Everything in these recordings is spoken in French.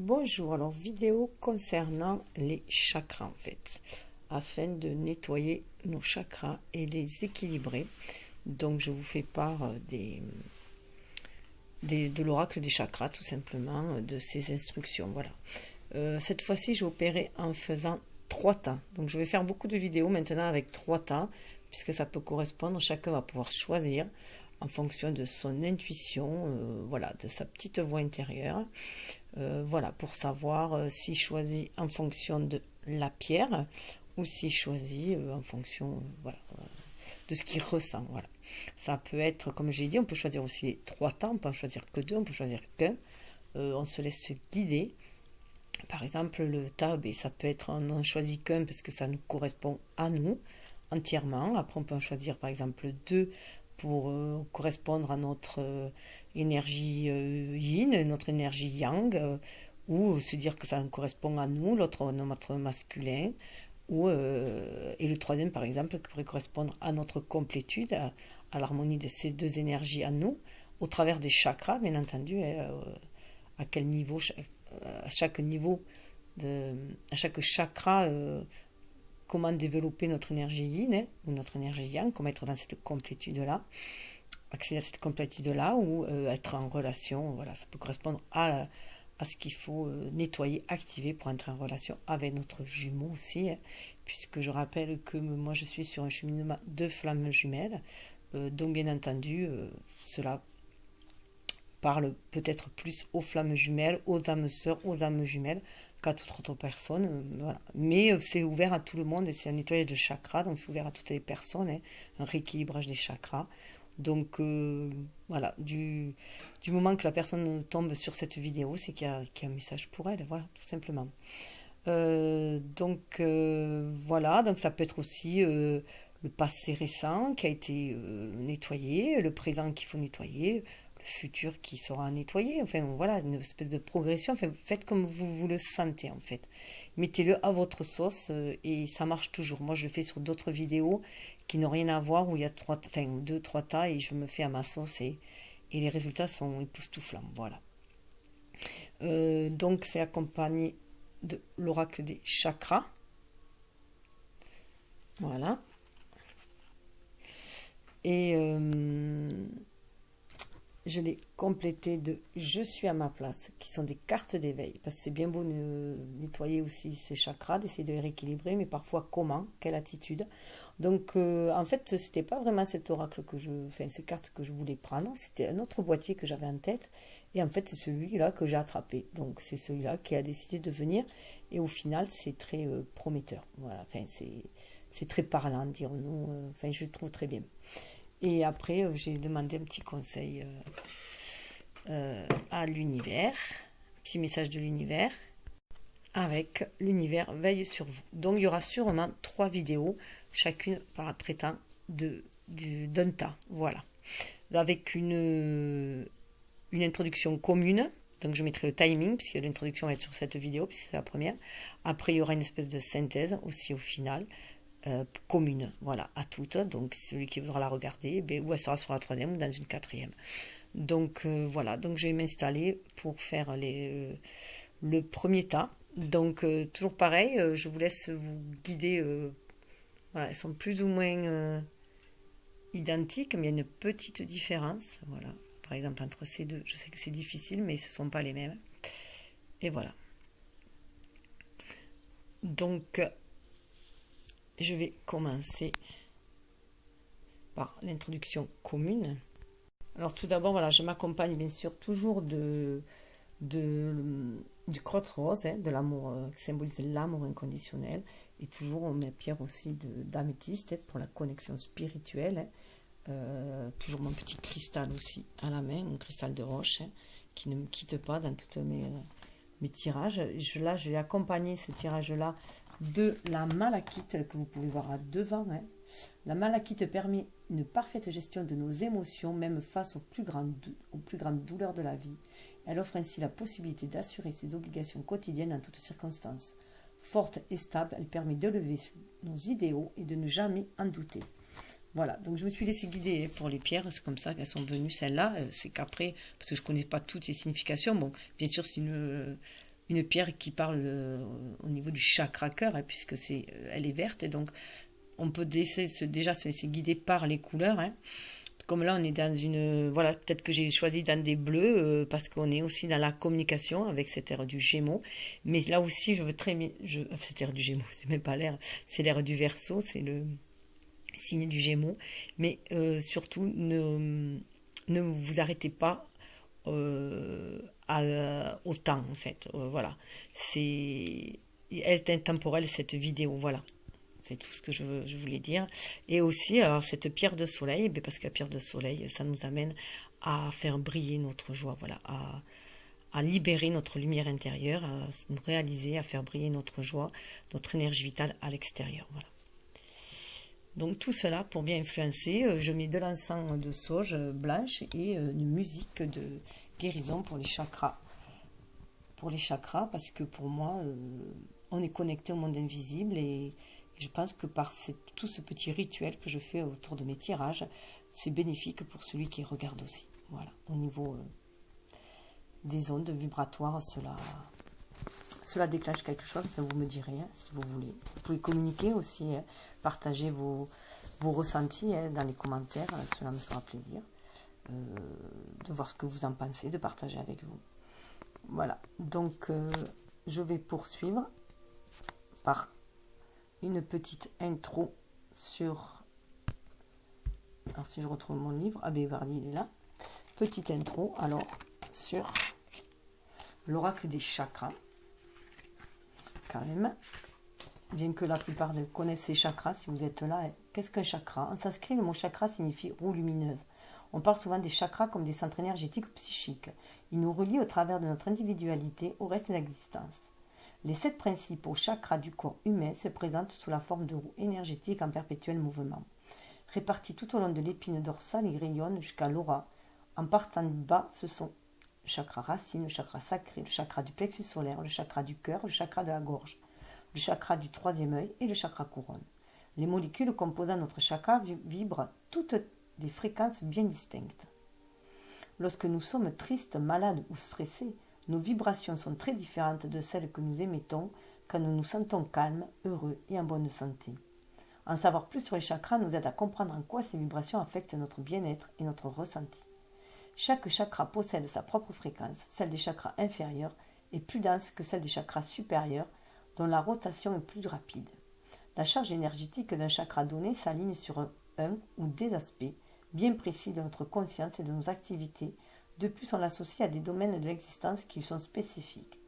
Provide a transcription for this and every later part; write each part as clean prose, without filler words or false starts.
Bonjour, alors vidéo concernant les chakras en fait, afin de nettoyer nos chakras et les équilibrer. Donc je vous fais part de l'oracle des chakras tout simplement, de ces instructions. Voilà. Cette fois-ci j'ai opéré en faisant 3 tas. Donc je vais faire beaucoup de vidéos maintenant avec 3 tas, puisque ça peut correspondre, chacun va pouvoir choisir en fonction de son intuition, voilà, de sa petite voix intérieure. Voilà, pour savoir s'il choisit en fonction de la pierre ou s'il choisit en fonction voilà, de ce qu'il ressent. Voilà. Ça peut être, comme j'ai dit, on peut choisir aussi les 3 temps, on peut en choisir que 2, on peut choisir qu'un. On se laisse se guider. Par exemple, le tab, ça peut être, on n'en choisit qu'un parce que ça nous correspond à nous entièrement. Après, on peut en choisir par exemple 2 pour correspondre à notre énergie yin, notre énergie yang, ou se dire que ça correspond à nous, l'autre notre masculin, et le troisième par exemple qui pourrait correspondre à notre complétude, à l'harmonie de ces deux énergies à nous, au travers des chakras bien entendu, à quel niveau, à chaque niveau, à chaque chakra, comment développer notre énergie yin ou notre énergie yang, comment être dans cette complétude-là, accéder à cette complétude-là ou être en relation. Voilà, ça peut correspondre à ce qu'il faut nettoyer, activer pour entrer en relation avec notre jumeau aussi, puisque je rappelle que moi je suis sur un cheminement de flammes jumelles, donc bien entendu cela parle peut-être plus aux flammes jumelles, aux âmes sœurs, aux âmes jumelles qu'à toute autre personne. Voilà. Mais c'est ouvert à tout le monde et c'est un nettoyage de chakras, donc c'est ouvert à toutes les personnes, un rééquilibrage des chakras. Donc voilà, du moment que la personne tombe sur cette vidéo, c'est qu'il y a un message pour elle, voilà, tout simplement. Voilà, donc ça peut être aussi le passé récent qui a été nettoyé, le présent qu'il faut nettoyer, le futur qui sera nettoyé. Enfin voilà, une espèce de progression. Enfin, faites comme vous le sentez en fait. Mettez-le à votre sauce et ça marche toujours. Moi je le fais sur d'autres vidéos qui n'ont rien à voir où il y a 2-3 tas et je me fais à ma sauce et les résultats sont époustouflants. Voilà. Donc c'est accompagné de l'oracle des chakras. Voilà. Et je l'ai complété de je suis à ma place, qui sont des cartes d'éveil. Parce que c'est bien beau nettoyer aussi ces chakras, d'essayer de les rééquilibrer, mais parfois comment, quelle attitude. Donc en fait, c'était pas vraiment cet oracle ces cartes que je voulais prendre, c'était un autre boîtier que j'avais en tête. Et en fait, c'est celui-là que j'ai attrapé. Donc c'est celui-là qui a décidé de venir. Et au final, c'est très prometteur. Voilà, enfin, c'est très parlant, dirons-nous. Enfin, je le trouve très bien. Et après, j'ai demandé un petit conseil à l'univers, petit message de l'univers, avec l'univers veille sur vous. Donc il y aura sûrement 3 vidéos, chacune par traitant d'un tas, voilà. Avec une introduction commune, donc je mettrai le timing, puisque l'introduction va être sur cette vidéo, puisque c'est la première. Après, il y aura une espèce de synthèse aussi au final. Commune, voilà, à toutes. Donc celui qui voudra la regarder, ou elle sera sur la 3e ou dans une 4e. Donc voilà, donc je vais m'installer pour faire le premier tas. Donc toujours pareil, je vous laisse vous guider. Voilà, elles sont plus ou moins identiques, mais il y a une petite différence. Voilà, par exemple entre ces deux, je sais que c'est difficile, mais ce ne sont pas les mêmes. Et voilà. Donc je vais commencer par l'introduction commune. Alors tout d'abord, voilà, je m'accompagne bien sûr toujours du crotte rose, de l'amour, qui symbolise l'amour inconditionnel, et toujours on met pierre aussi d'améthyste pour la connexion spirituelle. Toujours mon petit cristal aussi à la main, mon cristal de roche, qui ne me quitte pas dans tous mes tirages. Là, j'ai accompagné ce tirage-là de la malachite que vous pouvez voir à devant. La malachite permet une parfaite gestion de nos émotions, même face aux plus grandes douleurs de la vie. Elle offre ainsi la possibilité d'assurer ses obligations quotidiennes en toutes circonstances. Forte et stable, elle permet d'élever nos idéaux et de ne jamais en douter. Voilà, donc je me suis laissée guider pour les pierres, c'est comme ça qu'elles sont venues, celles-là. C'est qu'après, parce que je ne connais pas toutes les significations, bon, bien sûr c'est une une pierre qui parle au niveau du chakra cœur, hein, puisque elle est verte, et donc on peut déjà se laisser guider par les couleurs. Hein. Comme là, on est dans une... Voilà, peut-être que j'ai choisi dans des bleus, parce qu'on est aussi dans la communication avec cette ère du Gémeaux. Mais là aussi, je veux très bien... Cette ère du Gémeaux, c'est même pas l'ère, c'est l'ère du Verseau, c'est le signe du Gémeaux. Mais surtout, ne vous arrêtez pas au temps, en fait. Voilà. Elle est intemporelle, cette vidéo, voilà. C'est tout ce que je voulais dire. Et aussi, alors, cette pierre de soleil, parce que la pierre de soleil, ça nous amène à faire briller notre joie, voilà, à libérer notre lumière intérieure, à nous réaliser, à faire briller notre joie, notre énergie vitale à l'extérieur, voilà. Donc tout cela pour bien influencer, je mets de l'encens de sauge blanche et une musique de guérison pour les chakras. Pour les chakras, parce que pour moi, on est connecté au monde invisible et je pense que par tout ce petit rituel que je fais autour de mes tirages, c'est bénéfique pour celui qui regarde aussi. Voilà, au niveau des ondes vibratoires, cela déclenche quelque chose, enfin, vous me direz hein, si vous voulez. Vous pouvez communiquer aussi, hein, partager vos ressentis hein, dans les commentaires, cela me fera plaisir de voir ce que vous en pensez, de partager avec vous. Voilà, donc je vais poursuivre par une petite intro sur... Alors si je retrouve mon livre, Vardy il est là. Petite intro alors sur l'oracle des chakras. Quand même, bien que la plupart connaissent ces chakras, si vous êtes là, qu'est-ce qu'un chakra? En sanskrit, le mot chakra signifie roue lumineuse. On parle souvent des chakras comme des centres énergétiques ou psychiques. Ils nous relient au travers de notre individualité au reste de l'existence. Les 7 principaux chakras du corps humain se présentent sous la forme de roues énergétiques en perpétuel mouvement. Répartis tout au long de l'épine dorsale, ils rayonnent jusqu'à l'aura. En partant du bas, ce sont le chakra racine, le chakra sacré, le chakra du plexus solaire, le chakra du cœur, le chakra de la gorge, le chakra du 3e œil et le chakra couronne. Les molécules composant notre chakra vibrent toutes des fréquences bien distinctes. Lorsque nous sommes tristes, malades ou stressés, nos vibrations sont très différentes de celles que nous émettons quand nous nous sentons calmes, heureux et en bonne santé. En savoir plus sur les chakras nous aide à comprendre en quoi ces vibrations affectent notre bien-être et notre ressenti. Chaque chakra possède sa propre fréquence, celle des chakras inférieurs est plus dense que celle des chakras supérieurs, dont la rotation est plus rapide. La charge énergétique d'un chakra donné s'aligne sur un ou des aspects bien précis de notre conscience et de nos activités. De plus, on l'associe à des domaines de l'existence qui lui sont spécifiques.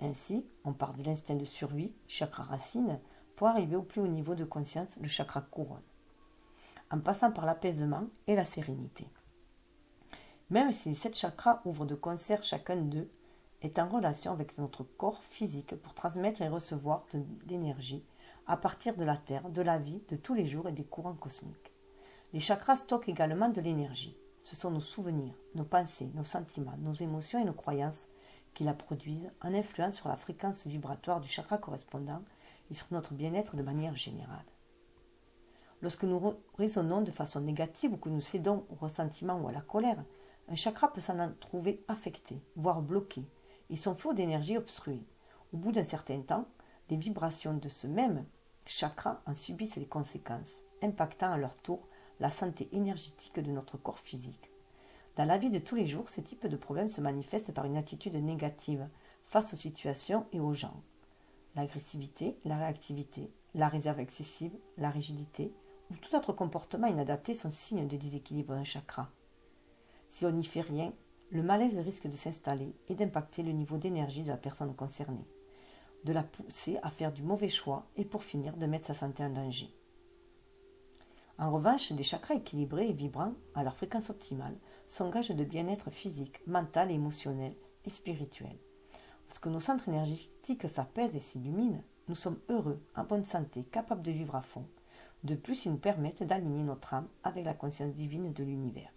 Ainsi, on part de l'instinct de survie, chakra racine, pour arriver au plus haut niveau de conscience, le chakra couronne, en passant par l'apaisement et la sérénité. Même si les 7 chakras ouvrent de concert, chacun d'eux est en relation avec notre corps physique pour transmettre et recevoir de l'énergie à partir de la Terre, de la vie, de tous les jours et des courants cosmiques. Les chakras stockent également de l'énergie. Ce sont nos souvenirs, nos pensées, nos sentiments, nos émotions et nos croyances qui la produisent en influant sur la fréquence vibratoire du chakra correspondant et sur notre bien-être de manière générale. Lorsque nous raisonnons de façon négative ou que nous cédons au ressentiment ou à la colère, un chakra peut s'en trouver affecté, voire bloqué, et son flot d'énergie obstrué. Au bout d'un certain temps, les vibrations de ce même chakra en subissent les conséquences, impactant à leur tour la santé énergétique de notre corps physique. Dans la vie de tous les jours, ce type de problème se manifeste par une attitude négative face aux situations et aux gens. L'agressivité, la réactivité, la réserve excessive, la rigidité ou tout autre comportement inadapté sont signes de déséquilibre d'un chakra. Si on n'y fait rien, le malaise risque de s'installer et d'impacter le niveau d'énergie de la personne concernée, de la pousser à faire du mauvais choix et pour finir de mettre sa santé en danger. En revanche, des chakras équilibrés et vibrants à leur fréquence optimale sont gages de bien-être physique, mental, émotionnel et spirituel. Lorsque nos centres énergétiques s'apaisent et s'illuminent, nous sommes heureux, en bonne santé, capables de vivre à fond. De plus, ils nous permettent d'aligner notre âme avec la conscience divine de l'univers.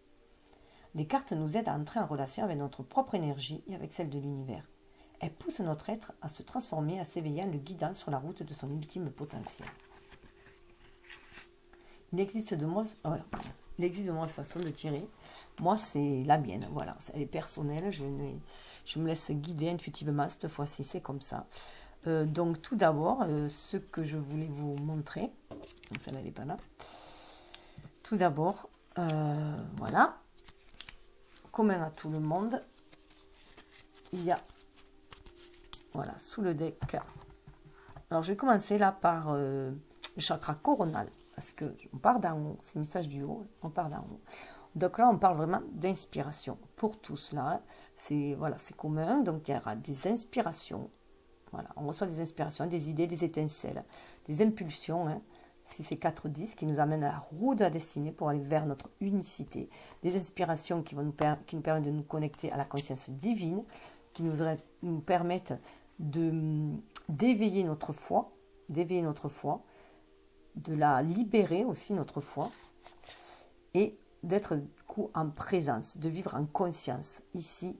Les cartes nous aident à entrer en relation avec notre propre énergie et avec celle de l'univers. Elles poussent notre être à se transformer, à s'éveiller en le guidant sur la route de son ultime potentiel. Il existe Il existe de nombreuses façons de tirer. Moi, c'est la mienne, voilà. Elle est personnelle, je me laisse guider intuitivement. Cette fois-ci, c'est comme ça. Donc, tout d'abord, ce que je voulais vous montrer. Donc, celle-là, elle n'est pas là. Tout d'abord, voilà. Commun à tout le monde, il y a, voilà, sous le deck. Alors, je vais commencer là par le chakra coronal. Parce qu'on part d'en haut, c'est le message du haut, on part d'en haut. Donc là, on parle vraiment d'inspiration. Pour tout cela, c'est voilà, c'est commun, donc il y aura des inspirations. Voilà, on reçoit des inspirations, des idées, des étincelles, des impulsions. Hein, si c'est 4-10 qui nous amènent à la roue de la destinée pour aller vers notre unicité. Des inspirations qui nous permettent de nous connecter à la conscience divine, qui nous permettent d'éveiller notre foi, de la libérer aussi, notre foi, et d'être du coup en présence, de vivre en conscience, ici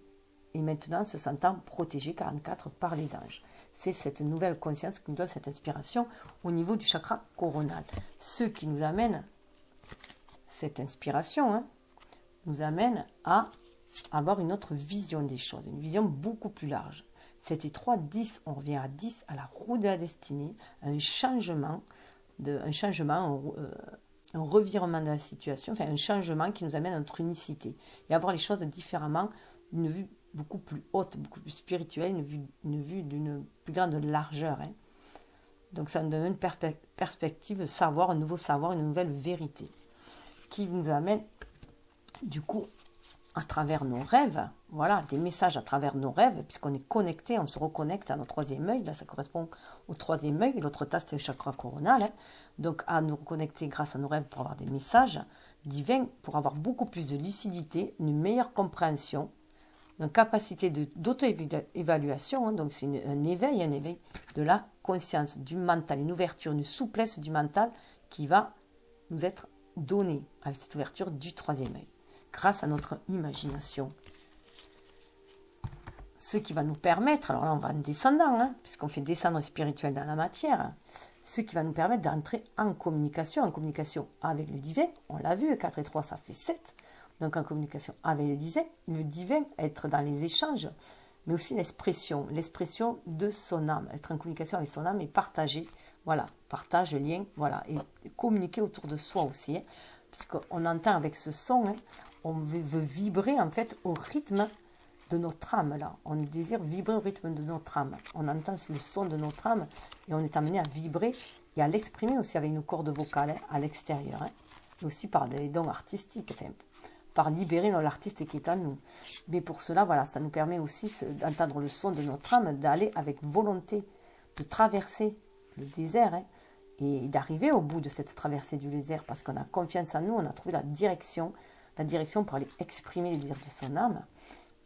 et maintenant, se sentant protégé 44 par les anges. C'est cette nouvelle conscience qui nous donne cette inspiration au niveau du chakra coronal. Ce qui nous amène, cette inspiration, hein, nous amène à avoir une autre vision des choses, une vision beaucoup plus large. C'était 3, 10, on revient à 10, à la roue de la destinée, un changement, un revirement de la situation, enfin un changement qui nous amène à notre unicité et à voir les choses différemment, une vue beaucoup plus haute, beaucoup plus spirituelle, une vue d'une plus grande largeur. Hein. Donc ça nous donne une perspective de savoir, un nouveau savoir, une nouvelle vérité qui nous amène du coup à travers nos rêves, voilà, des messages à travers nos rêves, puisqu'on est connecté, on se reconnecte à notre troisième œil, là ça correspond au troisième œil, l'autre tas c'est le chakra coronal, hein. Donc à nous reconnecter grâce à nos rêves pour avoir des messages divins, pour avoir beaucoup plus de lucidité, une meilleure compréhension, une capacité d'auto-évaluation, hein. Donc c'est un éveil de la conscience, du mental, une ouverture, une souplesse du mental qui va nous être donnée avec cette ouverture du troisième œil, grâce à notre imagination. Ce qui va nous permettre, alors là on va en descendant, hein, puisqu'on fait descendre le spirituel dans la matière, hein, ce qui va nous permettre d'entrer en communication avec le divin. On l'a vu, 4 et 3 ça fait 7, donc en communication avec le divin, être dans les échanges, mais aussi l'expression de son âme, être en communication avec son âme et partager, voilà, partage, lien, voilà, et communiquer autour de soi aussi, hein, puisqu'on entend avec ce son, hein, on veut vibrer en fait au rythme de notre âme, là. On désire vibrer au rythme de notre âme. On entend le son de notre âme et on est amené à vibrer et à l'exprimer aussi avec nos cordes vocales, hein, à l'extérieur. Hein. Et aussi par des dons artistiques, enfin, par libérer l'artiste qui est en nous. Mais pour cela, voilà, ça nous permet aussi d'entendre le son de notre âme, d'aller avec volonté, de traverser le désert, hein, et d'arriver au bout de cette traversée du désert parce qu'on a confiance en nous, on a trouvé la direction pour aller exprimer les désirs de son âme.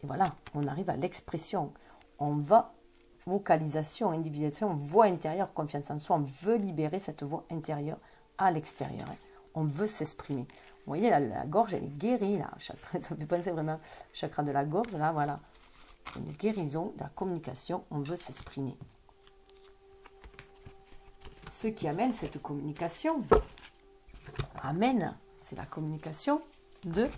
Et voilà, on arrive à l'expression. On va, vocalisation, individualisation, voix intérieure, confiance en soi. On veut libérer cette voix intérieure à l'extérieur. Hein. On veut s'exprimer. Vous voyez, la gorge, elle est guérie. Là. Ça fait penser vraiment au chakra de la gorge. Là, voilà. Une guérison de la communication. On veut s'exprimer. Ce qui amène cette communication, c'est la communication de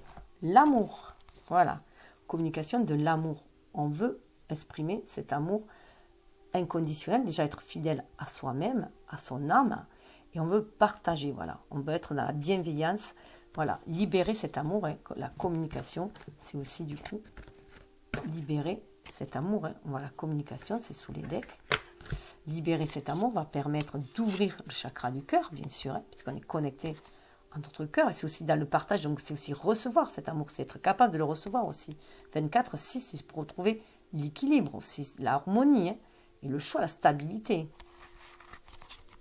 l'amour. Voilà. Communication de l'amour. On veut exprimer cet amour inconditionnel, déjà être fidèle à soi-même, à son âme, et on veut partager, voilà. On veut être dans la bienveillance, voilà, libérer cet amour, hein. La communication, c'est aussi du coup libérer cet amour, hein. Voilà, la communication, c'est sous les decks. Libérer cet amour va permettre d'ouvrir le chakra du cœur, bien sûr, hein, puisqu'on est connecté à notre cœur, et c'est aussi dans le partage, donc c'est aussi recevoir cet amour, c'est être capable de le recevoir aussi. 24, 6, c'est pour retrouver l'équilibre aussi, l'harmonie, hein, et le choix, la stabilité.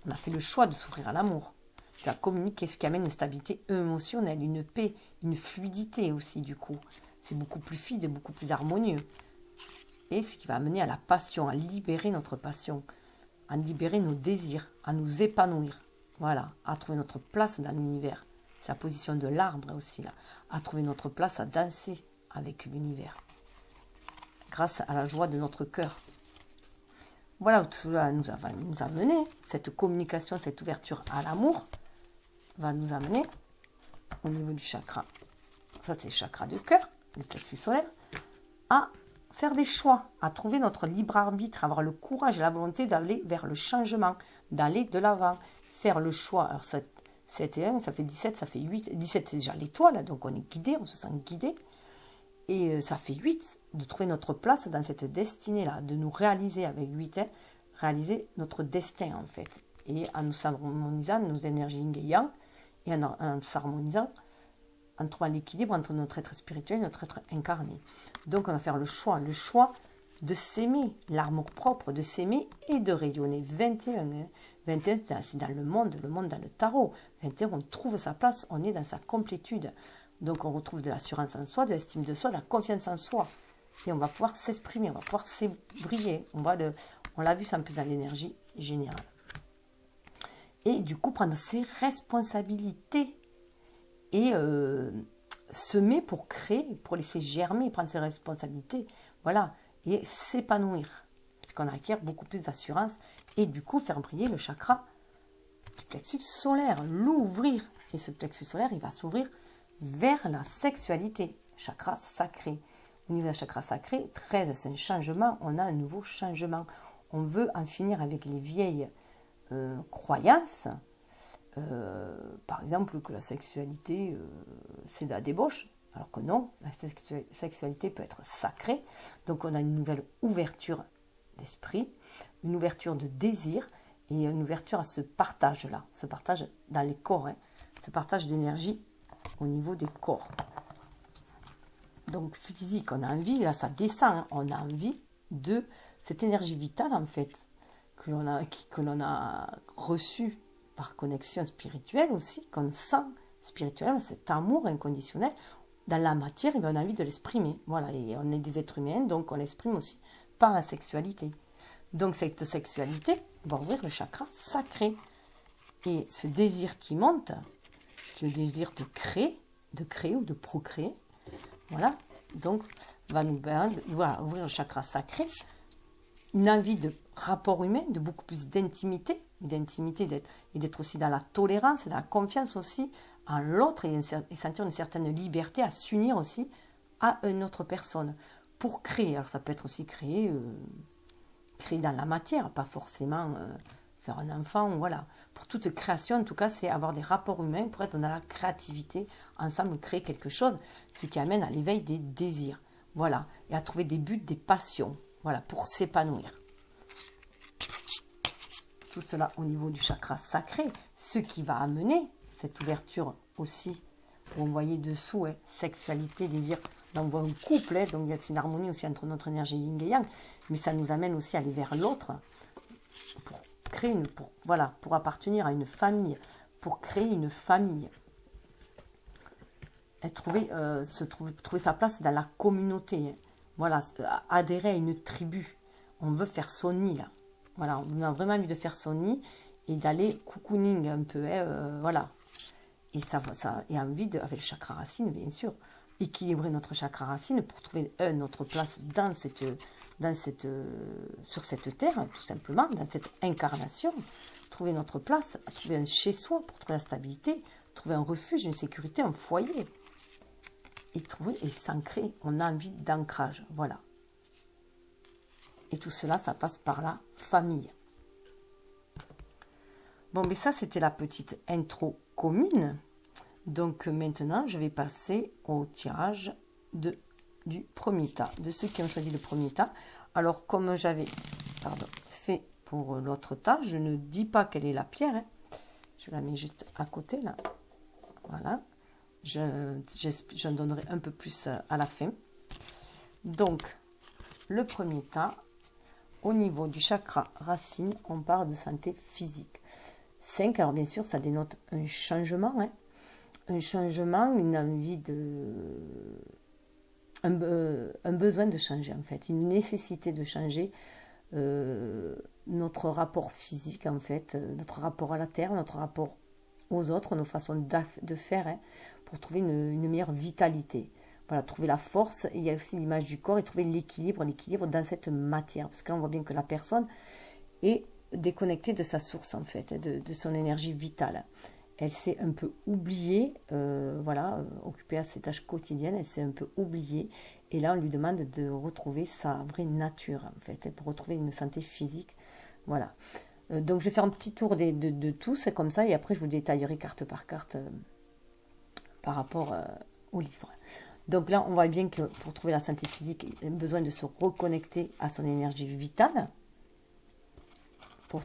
On a fait le choix de s'ouvrir à l'amour, de la communiquer, ce qui amène une stabilité émotionnelle, une paix, une fluidité aussi du coup. C'est beaucoup plus fluide, beaucoup plus harmonieux. Et ce qui va amener à la passion, à libérer notre passion, à libérer nos désirs, à nous épanouir. Voilà, à trouver notre place dans l'univers. C'est la position de l'arbre aussi, là. À trouver notre place, à danser avec l'univers. Grâce à la joie de notre cœur. Voilà où tout cela nous a mené. Cette communication, cette ouverture à l'amour va nous amener au niveau du chakra, ça c'est le chakra de cœur, le plexus solaire, à faire des choix, à trouver notre libre arbitre, avoir le courage et la volonté d'aller vers le changement, d'aller de l'avant, faire le choix. Alors 7 et 1, ça fait 17, ça fait 8. 17 c'est déjà l'étoile, donc on est guidé, on se sent guidé. Et ça fait 8, de trouver notre place dans cette destinée-là, de nous réaliser avec 8, hein, réaliser notre destin en fait. Et en nous harmonisant nos énergies yin et yang, et en s'harmonisant, en trouvant l'équilibre entre notre être spirituel et notre être incarné. Donc on va faire le choix de s'aimer, l'amour propre, de s'aimer et de rayonner. 21, hein. 21 c'est dans le monde dans le tarot. 21, on trouve sa place, on est dans sa complétude. Donc on retrouve de l'assurance en soi, de l'estime de soi, de la confiance en soi. Et on va pouvoir s'exprimer, on va pouvoir briller. On l'a vu, c'est un peu dans l'énergie générale. Et du coup, prendre ses responsabilités et semer pour créer, pour laisser germer, prendre ses responsabilités, voilà, et s'épanouir, puisqu'on acquiert beaucoup plus d'assurance, et du coup faire briller le chakra du plexus solaire, l'ouvrir, et ce plexus solaire, il va s'ouvrir vers la sexualité, chakra sacré. Au niveau d'un chakra sacré, 13, c'est un changement, on a un nouveau changement, on veut en finir avec les vieilles croyances, par exemple que la sexualité c'est de la débauche, alors que non, la sexualité peut être sacrée. Donc on a une nouvelle ouverture d'esprit, une ouverture de désir et une ouverture à ce partage-là, ce partage dans les corps, hein, ce partage d'énergie au niveau des corps. Donc physique, on a envie, là ça descend, hein, on a envie de cette énergie vitale en fait, que l'on a reçue par connexion spirituelle aussi, qu'on sent spirituellement, cet amour inconditionnel, dans la matière, et on a envie de l'exprimer. Voilà, et on est des êtres humains, donc on l'exprime aussi par la sexualité. Donc cette sexualité va ouvrir le chakra sacré. Et ce désir qui monte, le désir de créer ou de procréer, voilà, donc va nous ouvrir le chakra sacré, une envie de rapport humain, de beaucoup plus d'intimité et d'être aussi dans la tolérance, dans la confiance aussi en l'autre et sentir une certaine liberté à s'unir aussi à une autre personne pour créer. Alors ça peut être aussi créer dans la matière, pas forcément faire un enfant, voilà. Pour toute création, en tout cas, c'est avoir des rapports humains pour être dans la créativité, ensemble créer quelque chose, ce qui amène à l'éveil des désirs, voilà, et à trouver des buts, des passions, voilà, pour s'épanouir. Tout cela au niveau du chakra sacré, ce qui va amener cette ouverture aussi, où on voyait dessous, hein, sexualité, désir, là on voit un couple, hein, donc il y a une harmonie aussi entre notre énergie yin et yang, mais ça nous amène aussi à aller vers l'autre, pour créer pour appartenir à une famille, pour créer une famille, et trouver sa place dans la communauté, hein, voilà, adhérer à une tribu, on veut faire son nid là. Voilà, on a vraiment envie de faire son nid et d'aller cocooning un peu, hein, voilà. Et ça et envie avec le chakra racine, bien sûr, équilibrer notre chakra racine pour trouver notre place sur cette terre, tout simplement, dans cette incarnation, trouver notre place, trouver un chez-soi pour trouver la stabilité, trouver un refuge, une sécurité, un foyer, et trouver et s'ancrer. On a envie d'ancrage, voilà. Et tout cela, ça passe par la famille. Bon, mais ça, c'était la petite intro commune. Donc maintenant, je vais passer au tirage du premier tas, de ceux qui ont choisi le premier tas. Alors, comme j'avais fait pour l'autre tas, je ne dis pas quelle est la pierre. Hein. Je la mets juste à côté, là. Voilà. J'en donnerai un peu plus à la fin. Donc, le premier tas, au niveau du chakra racine, on parle de santé physique. 5, alors bien sûr, ça dénote un changement, hein. Un changement, une envie un besoin de changer en fait, une nécessité de changer notre rapport physique en fait, notre rapport à la terre, notre rapport aux autres, nos façons de faire, hein, pour trouver une meilleure vitalité. Voilà, trouver la force, il y a aussi l'image du corps et trouver l'équilibre dans cette matière. Parce que là, on voit bien que la personne est déconnectée de sa source, en fait, de son énergie vitale. elle s'est un peu oubliée, voilà, occupée à ses tâches quotidiennes, elle s'est un peu oubliée. Et là, on lui demande de retrouver sa vraie nature, en fait, pour retrouver une santé physique. Voilà. Donc, je vais faire un petit tour de tout, c'est comme ça, et après, je vous détaillerai carte par carte par rapport au livre. Donc là, on voit bien que pour trouver la santé physique, il a besoin de se reconnecter à son énergie vitale, pour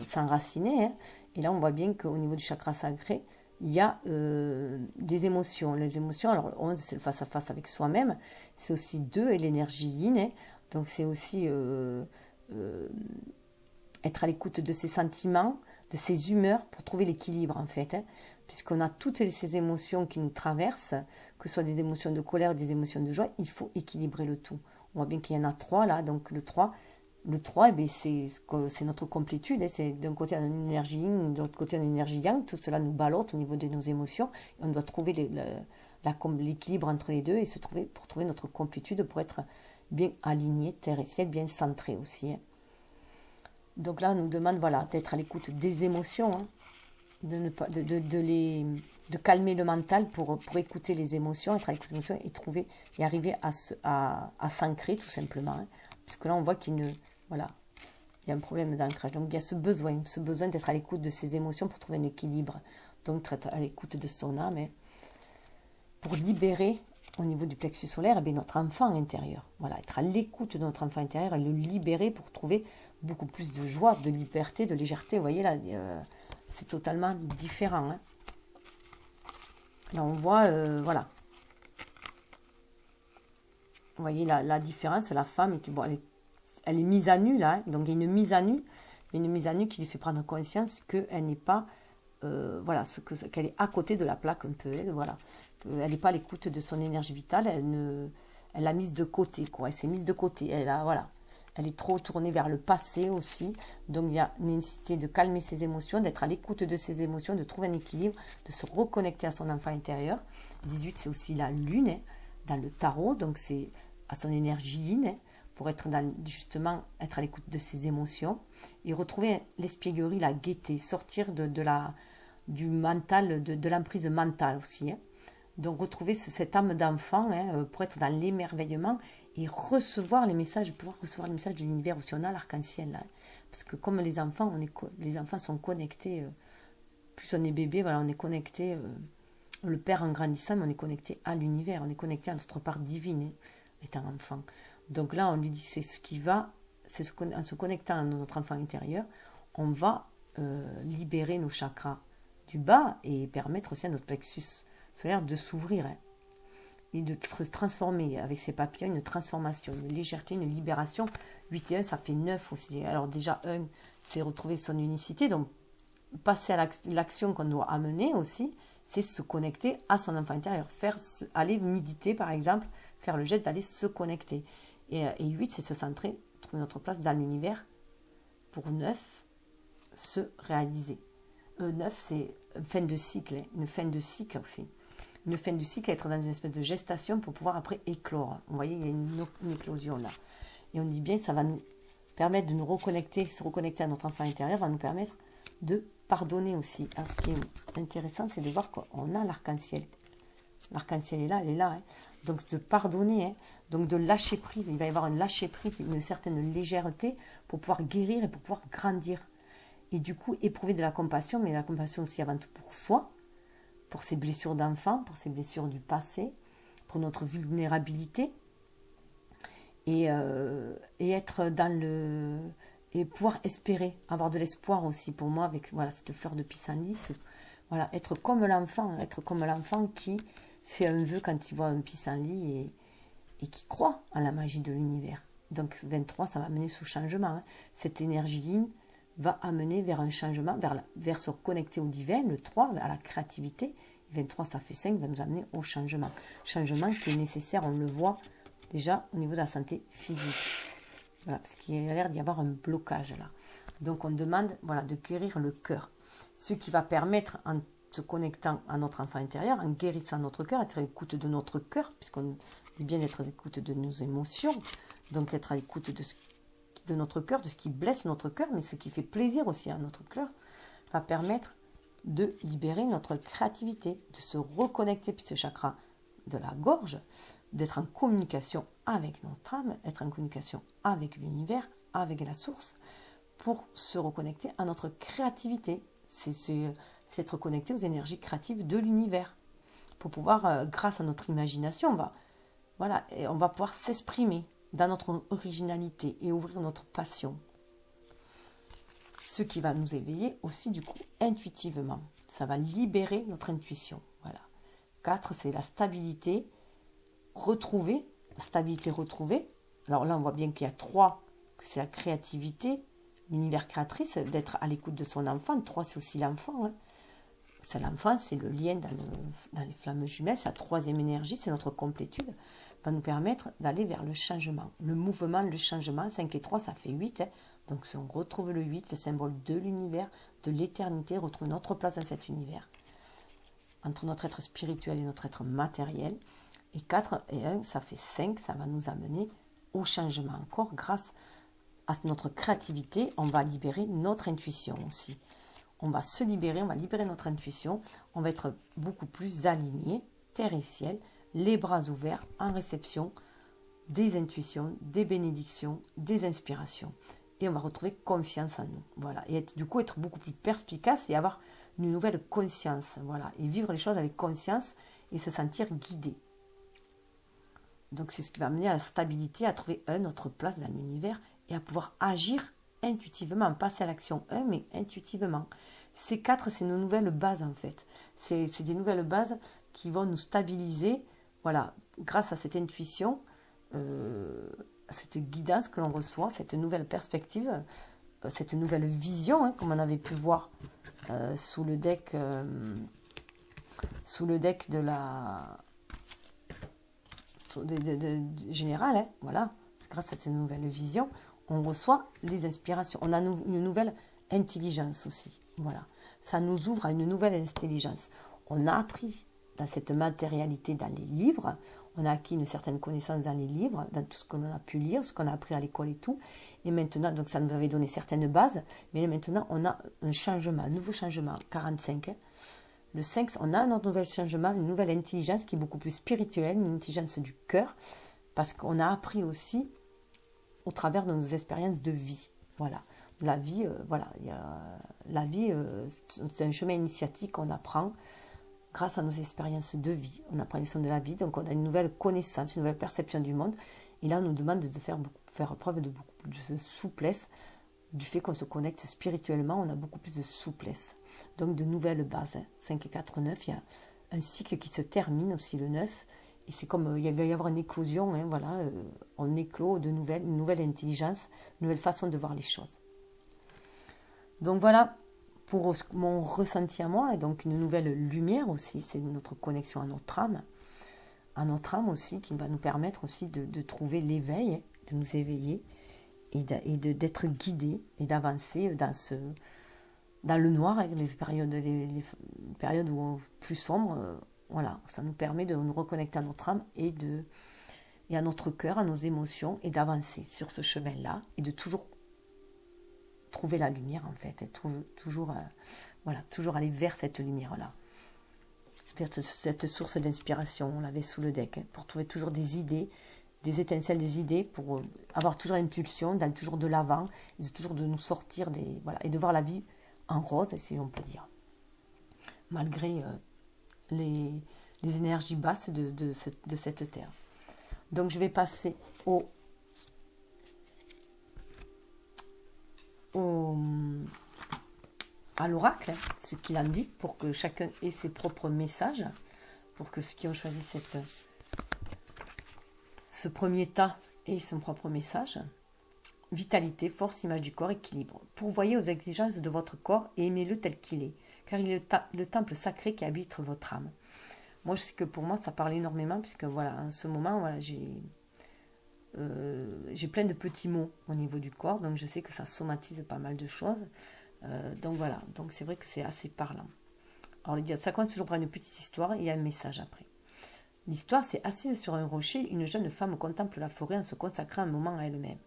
s'enraciner. Hein. Et là, on voit bien qu'au niveau du chakra sacré, il y a des émotions. Les émotions, alors 11, c'est le face-à-face avec soi-même. C'est aussi 2 et l'énergie yin. Hein. Donc, c'est aussi être à l'écoute de ses sentiments, de ses humeurs, pour trouver l'équilibre, en fait. Hein. Puisqu'on a toutes ces émotions qui nous traversent, que ce soit des émotions de colère ou des émotions de joie, il faut équilibrer le tout. On voit bien qu'il y en a 3, là. Donc, le 3, eh bien, c'est notre complétude. Hein. C'est d'un côté une énergie yin, de l'autre côté une énergie yang. Tout cela nous ballotte au niveau de nos émotions. Et on doit trouver l'équilibre entre les deux et pour trouver notre complétude, pour être bien aligné, terre et ciel, bien centré aussi. Hein. Donc là, on nous demande voilà, d'être à l'écoute des émotions, hein, de calmer le mental pour écouter les émotions, être à l'écoute des émotions et arriver à s'ancrer tout simplement. Hein. Parce que là, on voit voilà, il y a un problème d'ancrage. Donc, il y a ce besoin d'être à l'écoute de ses émotions pour trouver un équilibre. Donc, être à l'écoute de son âme, hein, pour libérer au niveau du plexus solaire notre enfant intérieur. Voilà, être à l'écoute de notre enfant intérieur et le libérer pour trouver beaucoup plus de joie, de liberté, de légèreté. Vous voyez là, c'est totalement différent. Hein. Là, on voit, voilà. Vous voyez la différence, la femme qui, bon, elle est mise à nu là, hein. Donc il y a une mise à nu, qui lui fait prendre conscience qu'elle n'est pas, voilà, qu'elle est à côté de la plaque un peu, elle, voilà. Elle n'est pas à l'écoute de son énergie vitale, elle l'a mise de côté, quoi. Elle s'est mise de côté, voilà. Elle est trop tournée vers le passé aussi, donc il y a une nécessité de calmer ses émotions, d'être à l'écoute de ses émotions, de trouver un équilibre, de se reconnecter à son enfant intérieur. 18, c'est aussi la lune, hein, dans le tarot, donc c'est à son énergie yin, hein, pour justement être à l'écoute de ses émotions et retrouver l'espièglerie, la gaieté, sortir du mental, de l'emprise mentale aussi. Hein. Donc retrouver cette âme d'enfant, hein, pour être dans l'émerveillement et pouvoir recevoir les messages de l'univers aussi. On a l'arc-en-ciel là. Hein. Parce que comme les enfants, les enfants sont connectés, plus on est bébé, voilà, on est connecté, le père en grandissant, mais on est connecté à l'univers, on est connecté à notre part divine, hein, étant enfant. Donc là, on lui dit, en se connectant à notre enfant intérieur, on va libérer nos chakras du bas et permettre aussi à notre plexus solaire de s'ouvrir, hein, et de se transformer avec ses papillons, une transformation, une légèreté, une libération. 8 et 1, ça fait 9 aussi. Alors déjà, 1, c'est retrouver son unicité, donc passer à l'action qu'on doit amener aussi, c'est se connecter à son enfant intérieur, aller méditer par exemple, faire le geste d'aller se connecter. Et 8, c'est se centrer, trouver notre place dans l'univers. Pour 9, se réaliser. 9, c'est une fin de cycle, hein, une fin de cycle aussi. Une fin de cycle, être dans une espèce de gestation pour pouvoir après éclore. Vous voyez, il y a une éclosion là. Et on dit bien, ça va nous permettre de nous reconnecter, se reconnecter à notre enfant intérieur, va nous permettre de pardonner aussi. Alors, ce qui est intéressant, c'est de voir qu'on a l'arc-en-ciel. L'arc-en-ciel est là, elle est là. Hein. Donc, de pardonner, hein. Donc de lâcher prise. Il va y avoir un lâcher prise, une certaine légèreté pour pouvoir guérir et pour pouvoir grandir. Et du coup, éprouver de la compassion, mais la compassion aussi avant tout pour soi, pour ses blessures d'enfant, pour ses blessures du passé, pour notre vulnérabilité. Et être dans et pouvoir espérer, avoir de l'espoir aussi pour moi avec voilà, cette fleur de pissenlit, voilà, être comme l'enfant qui fait un vœu quand il voit un pissenlit et qui croit en la magie de l'univers. Donc 23, ça va amener ce changement. Hein. Cette énergie yin va amener vers un changement, vers se connecter au divin, le 3, à la créativité. 23, ça fait 5, va nous amener au changement. Changement qui est nécessaire, on le voit déjà au niveau de la santé physique. Voilà, parce qu'il y a l'air d'y avoir un blocage là. Donc on demande voilà, de guérir le cœur. Ce qui va permettre, en se connectant à notre enfant intérieur, en guérissant notre cœur, être à l'écoute de notre cœur, puisqu'on dit bien d'être à l'écoute de nos émotions, donc être à l'écoute de notre cœur, de ce qui blesse notre cœur, mais ce qui fait plaisir aussi à notre cœur, va permettre de libérer notre créativité, de se reconnecter, puis ce chakra de la gorge, d'être en communication avec notre âme, être en communication avec l'univers, avec la source, pour se reconnecter à notre créativité. C'est être connecté aux énergies créatives de l'univers. Pour pouvoir, grâce à notre imagination, on va pouvoir s'exprimer dans notre originalité et ouvrir notre passion. Ce qui va nous éveiller aussi du coup intuitivement. Ça va libérer notre intuition. Voilà. 4, c'est la stabilité retrouvée. Stabilité retrouvée. Alors là, on voit bien qu'il y a 3, que c'est la créativité, l'univers créatrice, d'être à l'écoute de son enfant. 3, c'est aussi l'enfant. C'est l'enfant, c'est le lien dans les flammes jumelles. Sa 3e énergie, c'est notre complétude, va nous permettre d'aller vers le changement. Le mouvement, le changement, 5 et 3, ça fait 8. Donc si on retrouve le 8, le symbole de l'univers, de l'éternité, retrouve notre place dans cet univers. Entre notre être spirituel et notre être matériel. Et 4 et 1, ça fait 5, ça va nous amener au changement. Encore, grâce à notre créativité, on va libérer notre intuition aussi. On va se libérer, on va libérer notre intuition, on va être beaucoup plus aligné, terre et ciel, les bras ouverts en réception des intuitions, des bénédictions, des inspirations. Et on va retrouver confiance en nous. Voilà. Et du coup, être beaucoup plus perspicace et avoir une nouvelle conscience. Voilà. Et vivre les choses avec conscience et se sentir guidé. Donc, c'est ce qui va amener à la stabilité, à trouver notre place dans l'univers et à pouvoir agir intuitivement, passer à l'action 1, mais intuitivement. Ces 4, c'est nos nouvelles bases en fait. C'est des nouvelles bases qui vont nous stabiliser, voilà, grâce à cette intuition, cette guidance que l'on reçoit, cette nouvelle perspective, cette nouvelle vision, comme on avait pu voir sous le deck de la générale, voilà, grâce à cette nouvelle vision, on reçoit les inspirations. On a une nouvelle intelligence aussi. Voilà. Ça nous ouvre à une nouvelle intelligence. On a appris dans cette matérialité, dans les livres, on a acquis une certaine connaissance dans les livres, dans tout ce qu'on a pu lire, ce qu'on a appris à l'école et tout. Et maintenant, donc ça nous avait donné certaines bases, mais maintenant on a un changement, un nouveau changement, 45. Le 5, on a un autre nouvel changement, une nouvelle intelligence qui est beaucoup plus spirituelle, une intelligence du cœur, parce qu'on a appris aussi au travers de nos expériences de vie. Voilà. La vie, la vie, c'est un chemin initiatique qu'on apprend grâce à nos expériences de vie. On apprend les leçons de la vie, donc on a une nouvelle connaissance, une nouvelle perception du monde. Et là, on nous demande de faire preuve de beaucoup plus de souplesse. Du fait qu'on se connecte spirituellement, on a beaucoup plus de souplesse. Donc de nouvelles bases. 5 et 4, 9, il y a un cycle qui se termine aussi, le 9. Et c'est comme, il va y avoir une éclosion, on éclot une nouvelle intelligence, une nouvelle façon de voir les choses. Donc voilà, pour mon ressenti à moi, et donc une nouvelle lumière aussi, c'est notre connexion à notre âme aussi, qui va nous permettre aussi de trouver l'éveil, de nous éveiller, et d'être guidés, et d'avancer dans le noir, avec les périodes où plus sombres. Voilà, ça nous permet de nous reconnecter à notre âme et à notre cœur, à nos émotions, et d'avancer sur ce chemin-là, et de toujours trouver la lumière en fait, et toujours aller vers cette lumière-là, vers cette source d'inspiration. On l'avait sous le deck, pour trouver toujours des idées, des étincelles, des idées, pour avoir toujours l'impulsion, d'aller toujours de l'avant, et toujours de nous sortir et de voir la vie en rose, si on peut dire, malgré les énergies basses de cette terre. Donc je vais passer à l'oracle, ce qu'il indique, pour que chacun ait ses propres messages, pour que ceux qui ont choisi ce premier tas aient son propre message. Vitalité, force, image du corps, équilibre. Pourvoyez aux exigences de votre corps et aimez-le tel qu'il est, car il est le temple sacré qui habite votre âme. Moi, je sais que pour moi, ça parle énormément, puisque voilà, en ce moment, voilà, j'ai plein de petits mots au niveau du corps, donc je sais que ça somatise pas mal de choses. Donc voilà, donc c'est vrai que c'est assez parlant. Alors, ça commence toujours par une petite histoire et il y a un message après. L'histoire, c'est assise sur un rocher, une jeune femme contemple la forêt en se consacrant un moment à elle-même.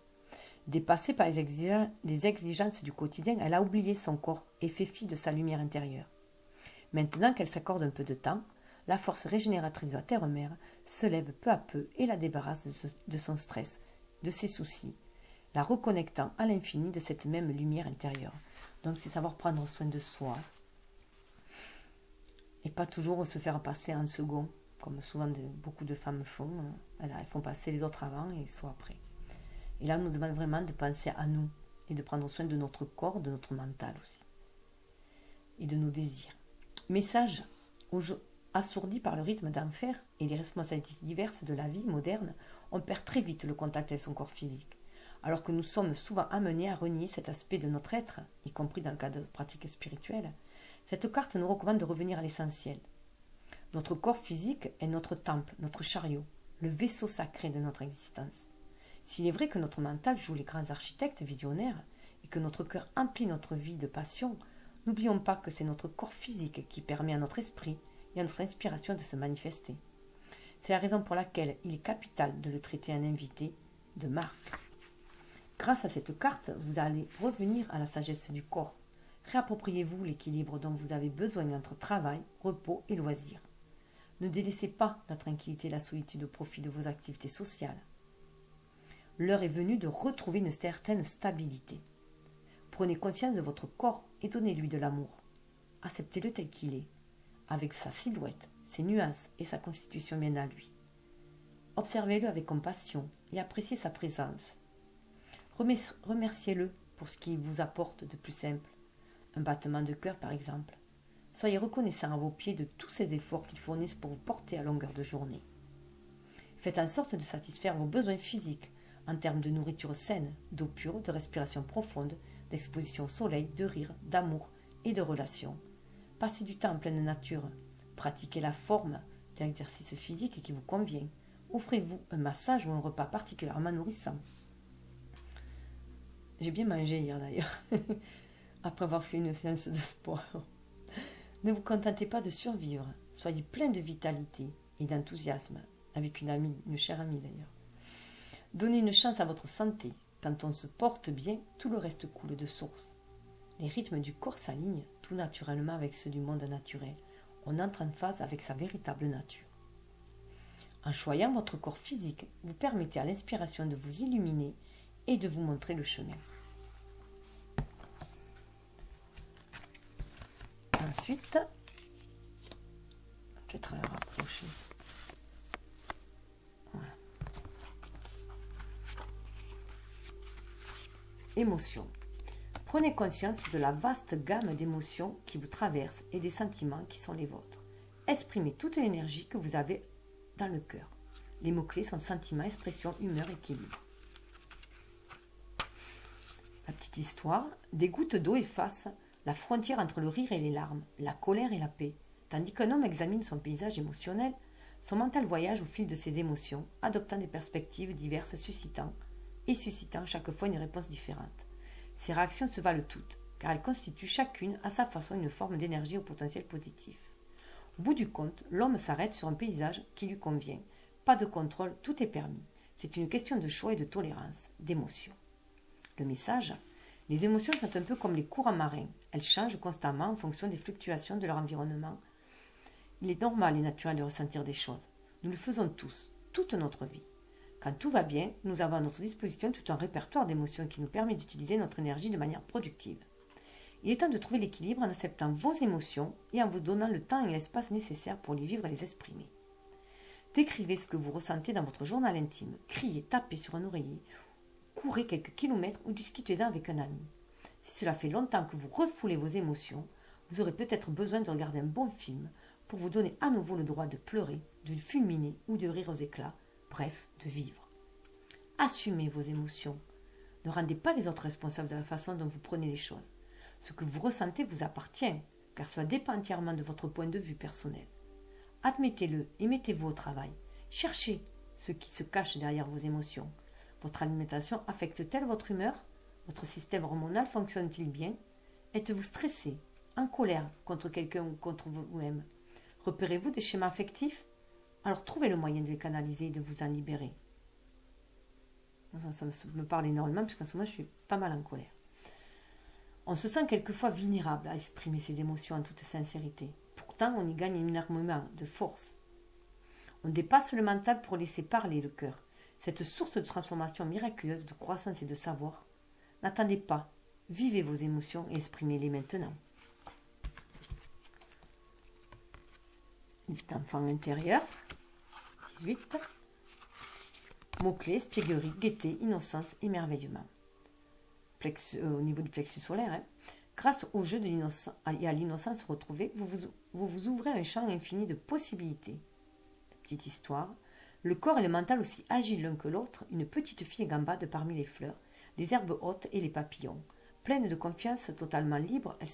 Dépassée par les exigences du quotidien, elle a oublié son corps et fait fi de sa lumière intérieure. Maintenant qu'elle s'accorde un peu de temps, la force régénératrice de la terre-mère se lève peu à peu et la débarrasse de son stress, de ses soucis, la reconnectant à l'infini de cette même lumière intérieure. Donc c'est savoir prendre soin de soi et pas toujours se faire passer en second, comme souvent beaucoup de femmes font. Elles font passer les autres avant et soi après. Et là, on nous demande vraiment de penser à nous et de prendre soin de notre corps, de notre mental aussi, et de nos désirs. Message assourdi par le rythme d'enfer et les responsabilités diverses de la vie moderne, on perd très vite le contact avec son corps physique, alors que nous sommes souvent amenés à renier cet aspect de notre être, y compris dans le cas de pratiques spirituelles. Cette carte nous recommande de revenir à l'essentiel. Notre corps physique est notre temple, notre chariot, le vaisseau sacré de notre existence. S'il est vrai que notre mental joue les grands architectes visionnaires et que notre cœur emplit notre vie de passion, n'oublions pas que c'est notre corps physique qui permet à notre esprit et à notre inspiration de se manifester. C'est la raison pour laquelle il est capital de le traiter un invité de marque. Grâce à cette carte, vous allez revenir à la sagesse du corps. Réappropriez-vous l'équilibre dont vous avez besoin entre travail, repos et loisirs. Ne délaissez pas la tranquillité et la solitude au profit de vos activités sociales. L'heure est venue de retrouver une certaine stabilité. Prenez conscience de votre corps et donnez-lui de l'amour. Acceptez-le tel qu'il est, avec sa silhouette, ses nuances et sa constitution bien à lui. Observez-le avec compassion et appréciez sa présence. Remerciez-le pour ce qu'il vous apporte de plus simple. Un battement de cœur par exemple. Soyez reconnaissant à vos pieds de tous ces efforts qu'ils fournissent pour vous porter à longueur de journée. Faites en sorte de satisfaire vos besoins physiques en termes de nourriture saine, d'eau pure, de respiration profonde, d'exposition au soleil, de rire, d'amour et de relations. Passez du temps en pleine nature. Pratiquez la forme d'exercice physique qui vous convient. Offrez-vous un massage ou un repas particulièrement nourrissant. J'ai bien mangé hier d'ailleurs, après avoir fait une séance de sport. Ne vous contentez pas de survivre, soyez plein de vitalité et d'enthousiasme, avec une amie, une chère amie d'ailleurs. Donnez une chance à votre santé. Quand on se porte bien, tout le reste coule de source. Les rythmes du corps s'alignent tout naturellement avec ceux du monde naturel. On entre en phase avec sa véritable nature. En choyant votre corps physique, vous permettez à l'inspiration de vous illuminer et de vous montrer le chemin. Ensuite, je vais te rapprocher. Voilà. Émotions. Prenez conscience de la vaste gamme d'émotions qui vous traversent et des sentiments qui sont les vôtres. Exprimez toute l'énergie que vous avez dans le cœur. Les mots-clés sont sentiment, expression, humeur, équilibre. La petite histoire. Des gouttes d'eau effacent la frontière entre le rire et les larmes, la colère et la paix. Tandis qu'un homme examine son paysage émotionnel, son mental voyage au fil de ses émotions, adoptant des perspectives diverses suscitant chaque fois une réponse différente. Ces réactions se valent toutes, car elles constituent chacune à sa façon une forme d'énergie au potentiel positif. Au bout du compte, l'homme s'arrête sur un paysage qui lui convient. Pas de contrôle, tout est permis. C'est une question de choix et de tolérance, d'émotion. Le message: les émotions sont un peu comme les courants marins. Elles changent constamment en fonction des fluctuations de leur environnement. Il est normal et naturel de ressentir des choses. Nous le faisons tous, toute notre vie. Quand tout va bien, nous avons à notre disposition tout un répertoire d'émotions qui nous permet d'utiliser notre énergie de manière productive. Il est temps de trouver l'équilibre en acceptant vos émotions et en vous donnant le temps et l'espace nécessaires pour les vivre et les exprimer. Décrivez ce que vous ressentez dans votre journal intime. Criez, tapez sur un oreiller, courez quelques kilomètres ou discutez-en avec un ami. Si cela fait longtemps que vous refoulez vos émotions, vous aurez peut-être besoin de regarder un bon film pour vous donner à nouveau le droit de pleurer, de fulminer ou de rire aux éclats, bref, de vivre. Assumez vos émotions. Ne rendez pas les autres responsables de la façon dont vous prenez les choses. Ce que vous ressentez vous appartient, car cela dépend entièrement de votre point de vue personnel. Admettez-le et mettez-vous au travail. Cherchez ce qui se cache derrière vos émotions. Votre alimentation affecte-t-elle votre humeur? Votre système hormonal fonctionne-t-il bien? Êtes-vous stressé, en colère contre quelqu'un ou contre vous-même? Repérez-vous des schémas affectifs? Alors trouvez le moyen de les canaliser et de vous en libérer. Ça me parle énormément parce qu'en ce moment je suis pas mal en colère. On se sent quelquefois vulnérable à exprimer ses émotions en toute sincérité. pourtant on y gagne énormément de force. On dépasse le mental pour laisser parler le cœur. Cette source de transformation miraculeuse, de croissance et de savoir. N'attendez pas, vivez vos émotions et exprimez-les maintenant. L'enfant intérieur, 18. Mots-clés, espièglerie, gaieté, innocence, émerveillement. Au niveau du plexus solaire, hein. Grâce au jeu de l'innocence et à l'innocence retrouvée, vous ouvrez un champ infini de possibilités. Petite histoire. Le corps et le mental aussi agiles l'un que l'autre, une petite fille gambade parmi les fleurs, les herbes hautes et les papillons. Pleine de confiance, totalement libre, elle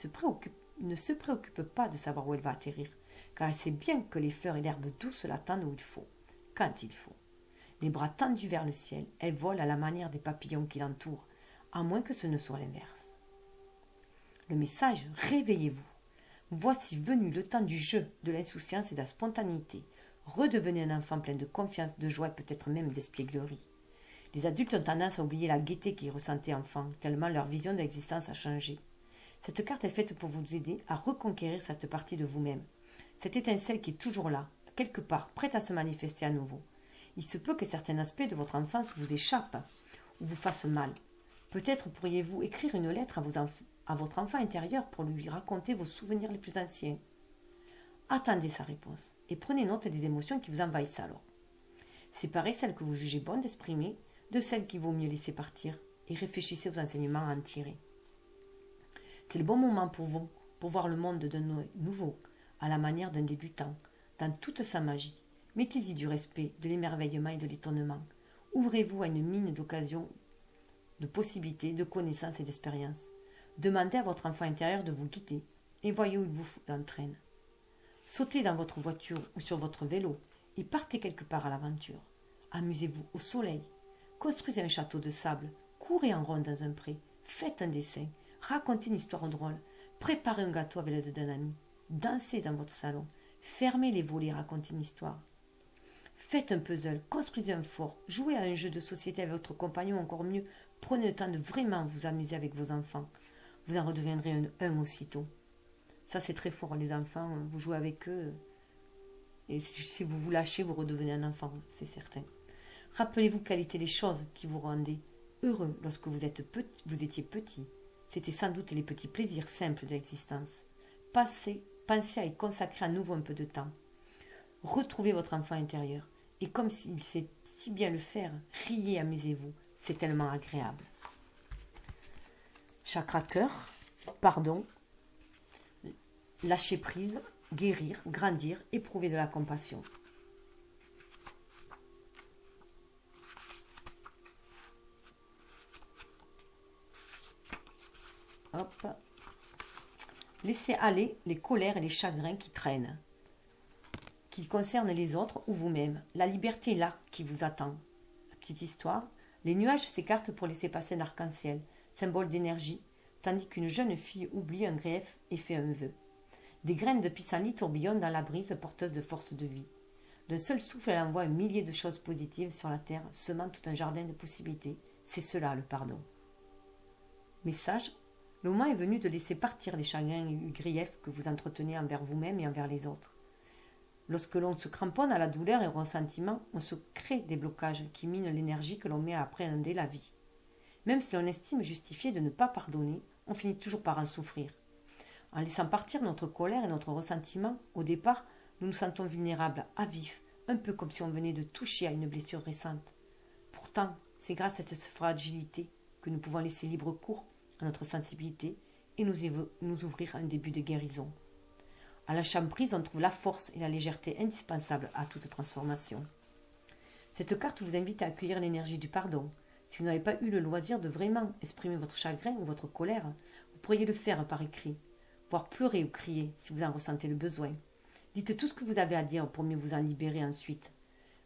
ne se préoccupe pas de savoir où elle va atterrir, car elle sait bien que les fleurs et l'herbe douce l'attendent où il faut, quand il faut. Les bras tendus vers le ciel, elle vole à la manière des papillons qui l'entourent, à moins que ce ne soit l'inverse. Le message, réveillez-vous. Voici venu le temps du jeu, de l'insouciance et de la spontanéité. Redevenez un enfant plein de confiance, de joie et peut-être même d'espièglerie. Les adultes ont tendance à oublier la gaieté qu'ils ressentaient enfant, tellement leur vision de l'existence a changé. Cette carte est faite pour vous aider à reconquérir cette partie de vous-même. Cette étincelle qui est toujours là, quelque part, prête à se manifester à nouveau. Il se peut que certains aspects de votre enfance vous échappent ou vous fassent mal. Peut-être pourriez-vous écrire une lettre à votre enfant intérieur pour lui raconter vos souvenirs les plus anciens. Attendez sa réponse et prenez note des émotions qui vous envahissent alors. Séparez celles que vous jugez bonnes d'exprimer de celles qu'il vaut mieux laisser partir et réfléchissez aux enseignements à en tirer. C'est le bon moment pour vous, pour voir le monde d'un nouveau, à la manière d'un débutant, dans toute sa magie. Mettez-y du respect, de l'émerveillement et de l'étonnement. Ouvrez-vous à une mine d'occasions, de possibilités, de connaissances et d'expériences. Demandez à votre enfant intérieur de vous guider et voyez où il vous entraîne. Sautez dans votre voiture ou sur votre vélo et partez quelque part à l'aventure. Amusez-vous au soleil. Construisez un château de sable. Courez en rond dans un pré. Faites un dessin. Racontez une histoire drôle. Préparez un gâteau avec l'aide d'un ami. Dansez dans votre salon. Fermez les volets et racontez une histoire. Faites un puzzle. Construisez un fort. Jouez à un jeu de société avec votre compagnon, encore mieux. Prenez le temps de vraiment vous amuser avec vos enfants. Vous en redeviendrez un aussitôt. Ça, c'est très fort, les enfants. Vous jouez avec eux. Et si vous vous lâchez, vous redevenez un enfant, c'est certain. Rappelez-vous quelles étaient les choses qui vous rendaient heureux lorsque vous étiez petit. C'était sans doute les petits plaisirs simples de l'existence. Pensez à y consacrer à nouveau un peu de temps. Retrouvez votre enfant intérieur. Et comme s'il sait si bien le faire, riez, amusez-vous. C'est tellement agréable. Chakra cœur, pardon, lâcher prise, guérir, grandir, éprouver de la compassion. Hop. Laissez aller les colères et les chagrins qui traînent, qui concernent les autres ou vous-même. La liberté est là qui vous attend. La petite histoire. Les nuages s'écartent pour laisser passer un arc-en-ciel, symbole d'énergie, tandis qu'une jeune fille oublie un grief et fait un vœu. Des graines de pissenlit tourbillonnent dans la brise porteuse de force de vie. D'un seul souffle, elle envoie un millier de choses positives sur la terre, semant tout un jardin de possibilités. C'est cela, le pardon. Message. Le moment est venu de laisser partir les chagrins et les griefs que vous entretenez envers vous-même et envers les autres. Lorsque l'on se cramponne à la douleur et au ressentiment, on se crée des blocages qui minent l'énergie que l'on met à appréhender la vie. Même si l'on estime justifié de ne pas pardonner, on finit toujours par en souffrir. En laissant partir notre colère et notre ressentiment, au départ, nous nous sentons vulnérables, à vif, un peu comme si on venait de toucher à une blessure récente. Pourtant, c'est grâce à cette fragilité que nous pouvons laisser libre cours à notre sensibilité et nous ouvrir un début de guérison. À lâchant prise, on trouve la force et la légèreté indispensables à toute transformation. Cette carte vous invite à accueillir l'énergie du pardon. Si vous n'avez pas eu le loisir de vraiment exprimer votre chagrin ou votre colère, vous pourriez le faire par écrit, voire pleurer ou crier si vous en ressentez le besoin. Dites tout ce que vous avez à dire pour mieux vous en libérer ensuite.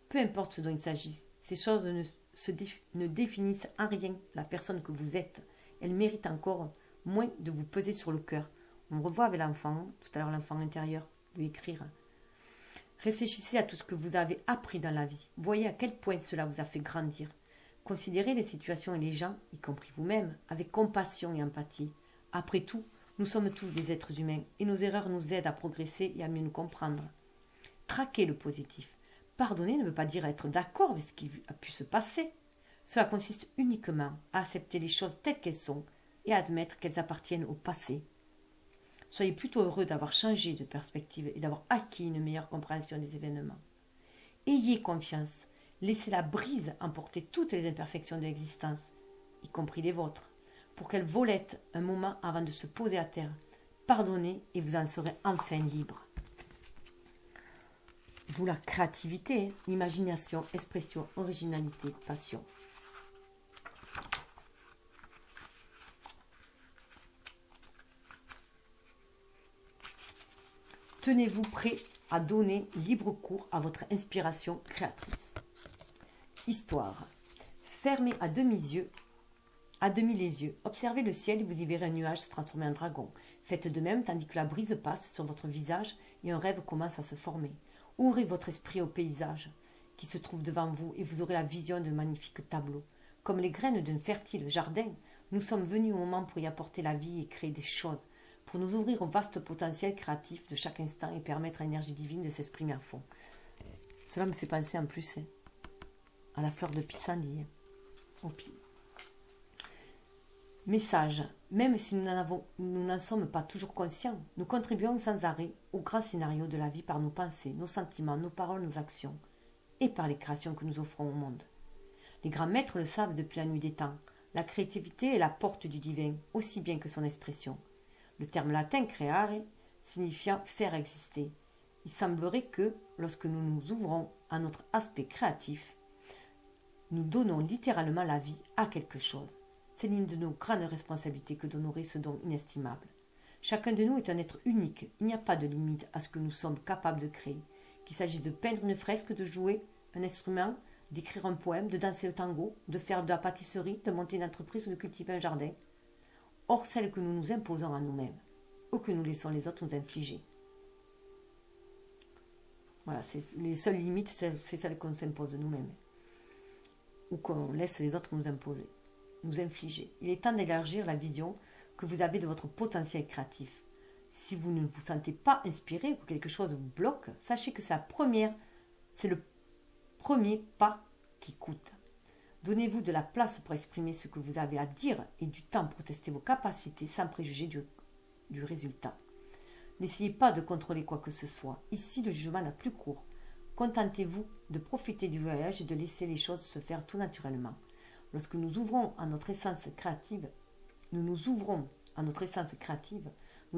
Peu importe ce dont il s'agit, ces choses ne définissent en rien la personne que vous êtes. Elles méritent encore moins de vous peser sur le cœur. On revoit avec l'enfant, tout à l'heure l'enfant intérieur, lui écrire. Réfléchissez à tout ce que vous avez appris dans la vie. Voyez à quel point cela vous a fait grandir. Considérez les situations et les gens, y compris vous-même, avec compassion et empathie. Après tout, Nous sommes tous des êtres humains et nos erreurs nous aident à progresser et à mieux nous comprendre. Traquez le positif. Pardonner ne veut pas dire être d'accord avec ce qui a pu se passer. Cela consiste uniquement à accepter les choses telles qu'elles sont et à admettre qu'elles appartiennent au passé. Soyez plutôt heureux d'avoir changé de perspective et d'avoir acquis une meilleure compréhension des événements. Ayez confiance. Laissez la brise emporter toutes les imperfections de l'existence, y compris les vôtres, pour qu'elles volettent un moment avant de se poser à terre. Pardonnez et vous en serez enfin libre. D'où la créativité, imagination, expression, originalité, passion. Tenez-vous prêt à donner libre cours à votre inspiration créatrice. Histoire. Fermez à demi les yeux. Observez le ciel et vous y verrez un nuage se transformer en dragon. Faites de même tandis que la brise passe sur votre visage et un rêve commence à se former. Ouvrez votre esprit au paysage qui se trouve devant vous et vous aurez la vision d'un magnifique tableau. Comme les graines d'un fertile jardin, nous sommes venus au moment pour y apporter la vie et créer des choses, pour nous ouvrir au vaste potentiel créatif de chaque instant et permettre à l'énergie divine de s'exprimer à fond. Cela me fait penser en plus à la fleur de pissenlit, au pied. Message. Même si nous n'en sommes pas toujours conscients, nous contribuons sans arrêt au grand scénario de la vie par nos pensées, nos sentiments, nos paroles, nos actions, et par les créations que nous offrons au monde. Les grands maîtres le savent depuis la nuit des temps. La créativité est la porte du divin, aussi bien que son expression. Le terme latin creare signifiant faire exister. Il semblerait que, lorsque nous nous ouvrons à notre aspect créatif, nous donnons littéralement la vie à quelque chose. C'est l'une de nos grandes responsabilités que d'honorer ce don inestimable. Chacun de nous est un être unique. Il n'y a pas de limite à ce que nous sommes capables de créer. Qu'il s'agisse de peindre une fresque, de jouer un instrument, d'écrire un poème, de danser le tango, de faire de la pâtisserie, de monter une entreprise ou de cultiver un jardin. Hors celles que nous nous imposons à nous-mêmes, ou que nous laissons les autres nous infliger. Voilà, les seules limites, c'est celles qu'on s'impose de nous-mêmes, ou qu'on laisse les autres nous imposer, nous infliger. Il est temps d'élargir la vision que vous avez de votre potentiel créatif. Si vous ne vous sentez pas inspiré ou que quelque chose vous bloque, sachez que c'est le premier pas qui coûte. Donnez-vous de la place pour exprimer ce que vous avez à dire et du temps pour tester vos capacités sans préjuger du résultat. N'essayez pas de contrôler quoi que ce soit. Ici, le jugement n'a plus cours. Contentez-vous de profiter du voyage et de laisser les choses se faire tout naturellement. Lorsque nous ouvrons à notre essence créative, nous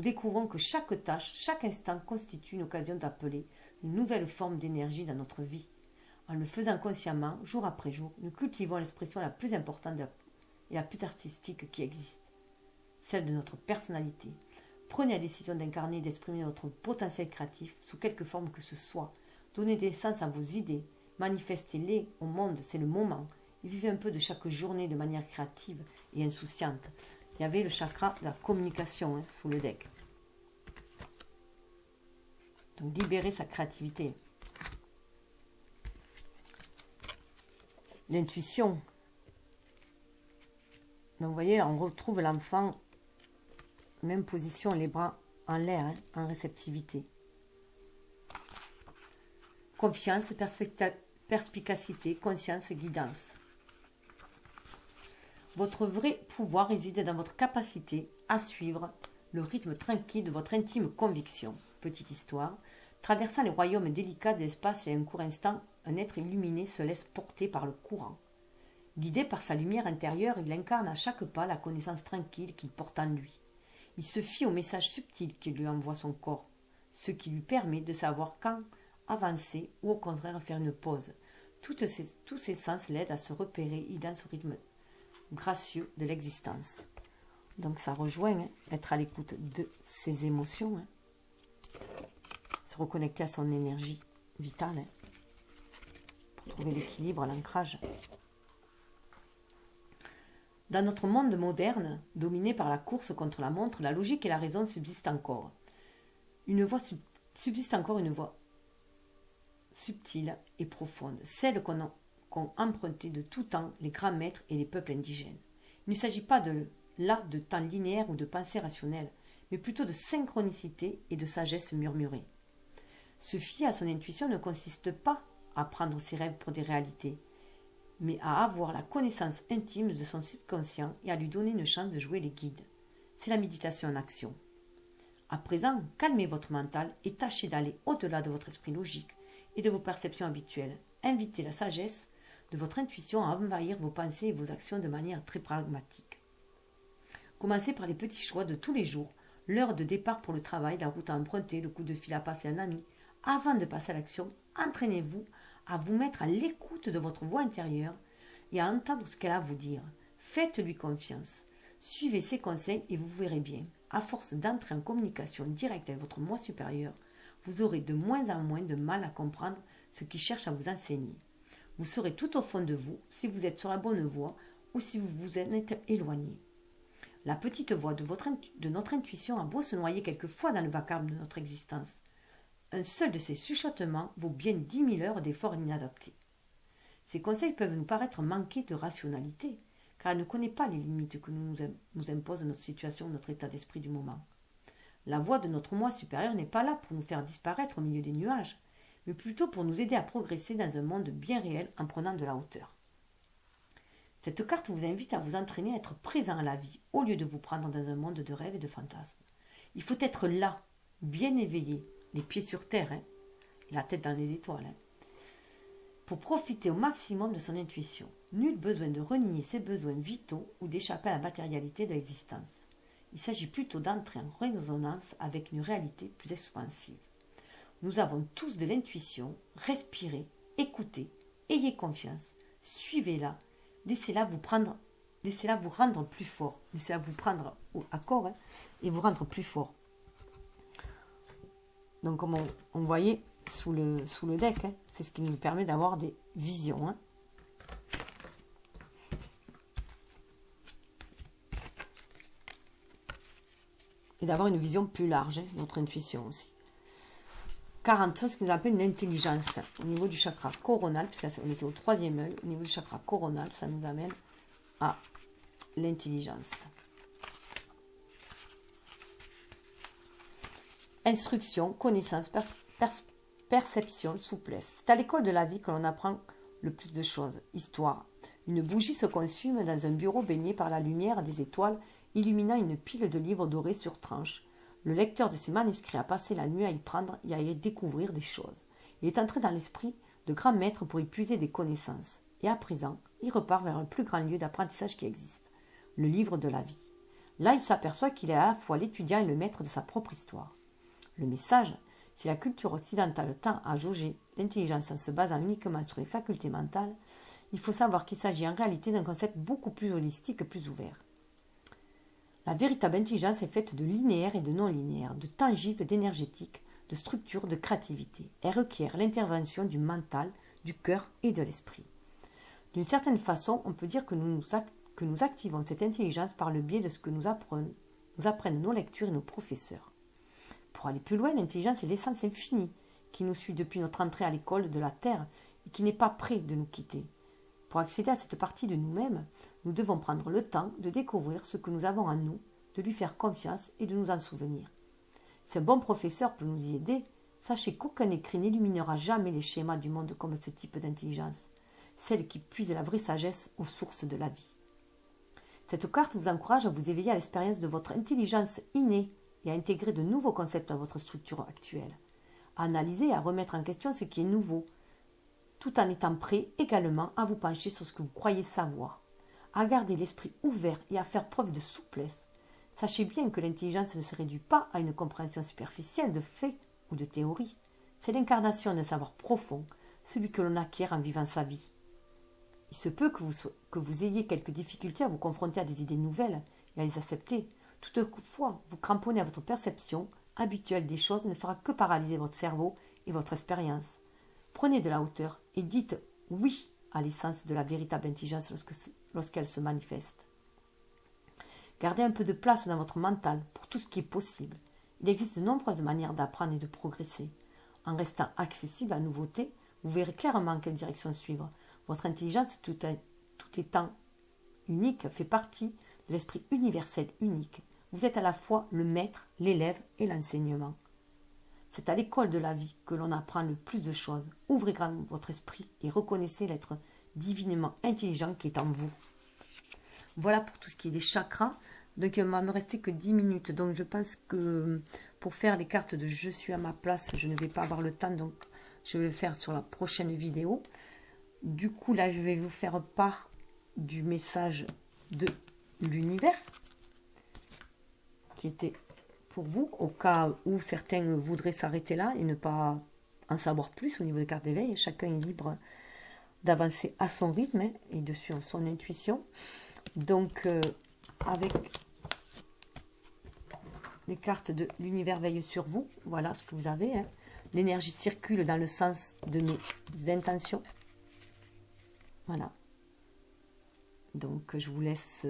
découvrons que chaque tâche, chaque instant constitue une occasion d'appeler une nouvelle forme d'énergie dans notre vie. En le faisant consciemment, jour après jour, nous cultivons l'expression la plus importante et la plus artistique qui existe, celle de notre personnalité. Prenez la décision d'incarner et d'exprimer votre potentiel créatif sous quelque forme que ce soit. Donnez des sens à vos idées, manifestez-les au monde, c'est le moment. Et vivez un peu de chaque journée de manière créative et insouciante. Il y avait le chakra de la communication sous le deck. Donc libérer sa créativité. L'intuition. Donc vous voyez, on retrouve l'enfant, même position, les bras en l'air, en réceptivité. Confiance, perspicacité, conscience, guidance. Votre vrai pouvoir réside dans votre capacité à suivre le rythme tranquille de votre intime conviction. Petite histoire. Traversant les royaumes délicats de l'espace et un court instant, un être illuminé se laisse porter par le courant. Guidé par sa lumière intérieure, il incarne à chaque pas la connaissance tranquille qu'il porte en lui. Il se fie au message subtil que lui envoie son corps, ce qui lui permet de savoir quand avancer ou au contraire faire une pause. Tous ces sens l'aident à se repérer et dans ce rythme gracieux de l'existence. Donc ça rejoint être à l'écoute de ses émotions, se reconnecter à son énergie vitale pour trouver l'équilibre, l'ancrage. Dans notre monde moderne, dominé par la course contre la montre, la logique et la raison subsistent encore. Subsiste encore une voie subtile et profonde, celle qu'ont emprunté de tout temps les grands maîtres et les peuples indigènes. Il ne s'agit pas de temps linéaire ou de pensée rationnelle, mais plutôt de synchronicité et de sagesse murmurée. Se fier à son intuition ne consiste pas à prendre ses rêves pour des réalités, mais à avoir la connaissance intime de son subconscient et à lui donner une chance de jouer les guides. C'est la méditation en action. À présent, calmez votre mental et tâchez d'aller au-delà de votre esprit logique et de vos perceptions habituelles. Invitez la sagesse de votre intuition à envahir vos pensées et vos actions de manière très pragmatique. Commencez par les petits choix de tous les jours, l'heure de départ pour le travail, la route à emprunter, le coup de fil à passer à un ami. Avant de passer à l'action, entraînez-vous à vous mettre à l'écoute de votre voix intérieure et à entendre ce qu'elle a à vous dire. Faites-lui confiance. Suivez ses conseils et vous verrez bien. À force d'entrer en communication directe avec votre moi supérieur, vous aurez de moins en moins de mal à comprendre ce qu'il cherche à vous enseigner. Vous saurez tout au fond de vous si vous êtes sur la bonne voie ou si vous vous en êtes éloigné. La petite voix de notre intuition a beau se noyer quelquefois dans le vacarme de notre existence. Un seul de ces chuchotements vaut bien 10 000 heures d'efforts inadaptés. Ces conseils peuvent nous paraître manquer de rationalité, car elle ne connaît pas les limites que nous impose notre situation, notre état d'esprit du moment. La voix de notre moi supérieur n'est pas là pour nous faire disparaître au milieu des nuages, mais plutôt pour nous aider à progresser dans un monde bien réel en prenant de la hauteur. Cette carte vous invite à vous entraîner à être présent à la vie, au lieu de vous prendre dans un monde de rêves et de fantasmes. Il faut être là, bien éveillé, les pieds sur terre, la tête dans les étoiles, pour profiter au maximum de son intuition. Nul besoin de renier ses besoins vitaux ou d'échapper à la matérialité de l'existence. Il s'agit plutôt d'entrer en résonance avec une réalité plus expansive. Nous avons tous de l'intuition, respirez, écoutez, ayez confiance, suivez-la, laissez-la vous rendre plus fort, laissez-la vous prendre à corps et vous rendre plus fort. Donc comme on voyait sous le deck, c'est ce qui nous permet d'avoir des visions. Et d'avoir une vision plus large, notre intuition aussi. 40, ce que nous appelons l'intelligence au niveau du chakra coronal, puisqu'on était au 3e œil, au niveau du chakra coronal, ça nous amène à l'intelligence. Instruction, connaissance, perception, souplesse. C'est à l'école de la vie que l'on apprend le plus de choses. Histoire. Une bougie se consume dans un bureau baigné par la lumière des étoiles, illuminant une pile de livres dorés sur tranche. Le lecteur de ces manuscrits a passé la nuit à y prendre et à y découvrir des choses. Il est entré dans l'esprit de grands maîtres pour y puiser des connaissances. Et à présent, il repart vers un plus grand lieu d'apprentissage qui existe, le livre de la vie. Là, il s'aperçoit qu'il est à la fois l'étudiant et le maître de sa propre histoire. Le message, si la culture occidentale tend à jauger l'intelligence en se basant uniquement sur les facultés mentales, il faut savoir qu'il s'agit en réalité d'un concept beaucoup plus holistique et plus ouvert. La véritable intelligence est faite de linéaire et de non-linéaire, de tangible, d'énergétique, de structure, de créativité. Elle requiert l'intervention du mental, du cœur et de l'esprit. D'une certaine façon, on peut dire que nous activons cette intelligence par le biais de ce que nous apprennent nos lectures et nos professeurs. Pour aller plus loin, l'intelligence est l'essence infinie qui nous suit depuis notre entrée à l'école de la Terre et qui n'est pas près de nous quitter. Pour accéder à cette partie de nous-mêmes, nous devons prendre le temps de découvrir ce que nous avons en nous, de lui faire confiance et de nous en souvenir. Si un bon professeur peut nous y aider, sachez qu'aucun écrit n'illuminera jamais les schémas du monde comme ce type d'intelligence, celle qui puise la vraie sagesse aux sources de la vie. Cette carte vous encourage à vous éveiller à l'expérience de votre intelligence innée et à intégrer de nouveaux concepts à votre structure actuelle, à analyser et à remettre en question ce qui est nouveau, tout en étant prêt également à vous pencher sur ce que vous croyez savoir, à garder l'esprit ouvert et à faire preuve de souplesse. Sachez bien que l'intelligence ne se réduit pas à une compréhension superficielle de faits ou de théories. C'est l'incarnation d'un savoir profond, celui que l'on acquiert en vivant sa vie. Il se peut que vous ayez quelques difficultés à vous confronter à des idées nouvelles et à les accepter. Toutefois, vous cramponner à votre perception habituelle des choses ne fera que paralyser votre cerveau et votre expérience. Prenez de la hauteur et dites oui à l'essence de la véritable intelligence lorsqu'elle se manifeste. Gardez un peu de place dans votre mental pour tout ce qui est possible. Il existe de nombreuses manières d'apprendre et de progresser. En restant accessible à la nouveauté, vous verrez clairement quelle direction suivre. Votre intelligence, tout étant unique, fait partie de l'esprit universel unique. Vous êtes à la fois le maître, l'élève et l'enseignement. C'est à l'école de la vie que l'on apprend le plus de choses. Ouvrez grand votre esprit et reconnaissez l'être divinement intelligent qui est en vous. Voilà pour tout ce qui est des chakras. Donc il ne va me rester que 10 minutes. Donc je pense que pour faire les cartes de je suis à ma place, je ne vais pas avoir le temps. Donc je vais le faire sur la prochaine vidéo. Du coup là je vais vous faire part du message de l'univers qui était pour vous, au cas où certains voudraient s'arrêter là et ne pas en savoir plus au niveau des cartes d'éveil. Chacun est libre d'avancer à son rythme et de suivre son intuition. Donc, avec les cartes de l'univers veille sur vous, voilà ce que vous avez. Hein. L'énergie circule dans le sens de mes intentions. Voilà. Donc, je vous laisse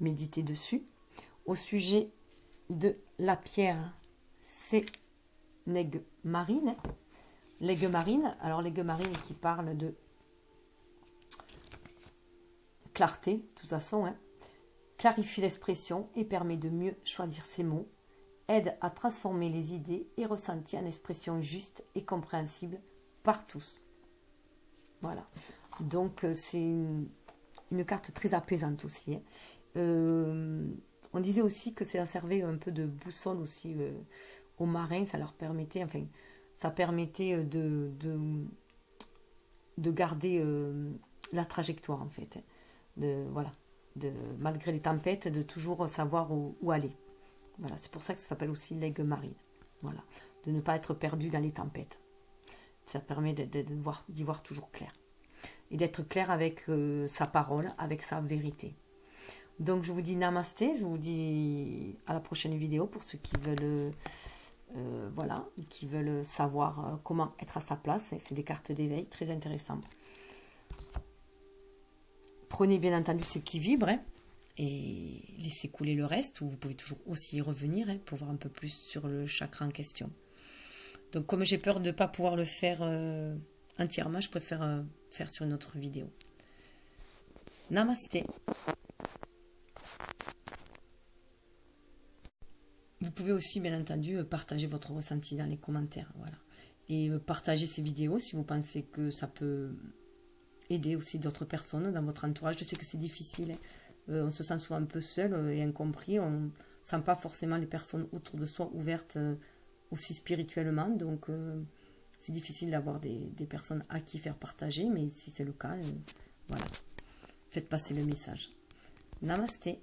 méditer dessus. Au sujet de la pierre, c'est l'aigle marine. L'aigle marine, alors l'aigle marine qui parle de clarté, de toute façon, hein, clarifie l'expression et permet de mieux choisir ses mots, aide à transformer les idées et ressentis en expression juste et compréhensible par tous. Voilà. Donc, c'est une carte très apaisante aussi. Hein. On disait aussi que ça servait un peu de boussole aussi aux marins, ça leur permettait, enfin, ça permettait de garder la trajectoire en fait, voilà, malgré les tempêtes, de toujours savoir où aller. Voilà, c'est pour ça que ça s'appelle aussi l'aigle marine. Voilà, de ne pas être perdu dans les tempêtes. Ça permet d'y voir toujours clair et d'être clair avec sa parole, avec sa vérité. Donc je vous dis namasté, je vous dis à la prochaine vidéo pour ceux qui veulent, voilà, qui veulent savoir comment être à sa place. C'est des cartes d'éveil très intéressantes. Prenez bien entendu ce qui vibre hein, et laissez couler le reste, ou vous pouvez toujours aussi y revenir hein, pour voir un peu plus sur le chakra en question. Donc comme j'ai peur de ne pas pouvoir le faire entièrement, je préfère faire sur une autre vidéo. Namasté. Vous pouvez aussi, bien entendu, partager votre ressenti dans les commentaires. Voilà. Et partager ces vidéos si vous pensez que ça peut aider aussi d'autres personnes dans votre entourage. Je sais que c'est difficile. Hein. On se sent souvent un peu seul et incompris. On ne sent pas forcément les personnes autour de soi ouvertes aussi spirituellement. Donc, c'est difficile d'avoir des personnes à qui faire partager. Mais si c'est le cas, voilà. Faites passer le message. Namasté.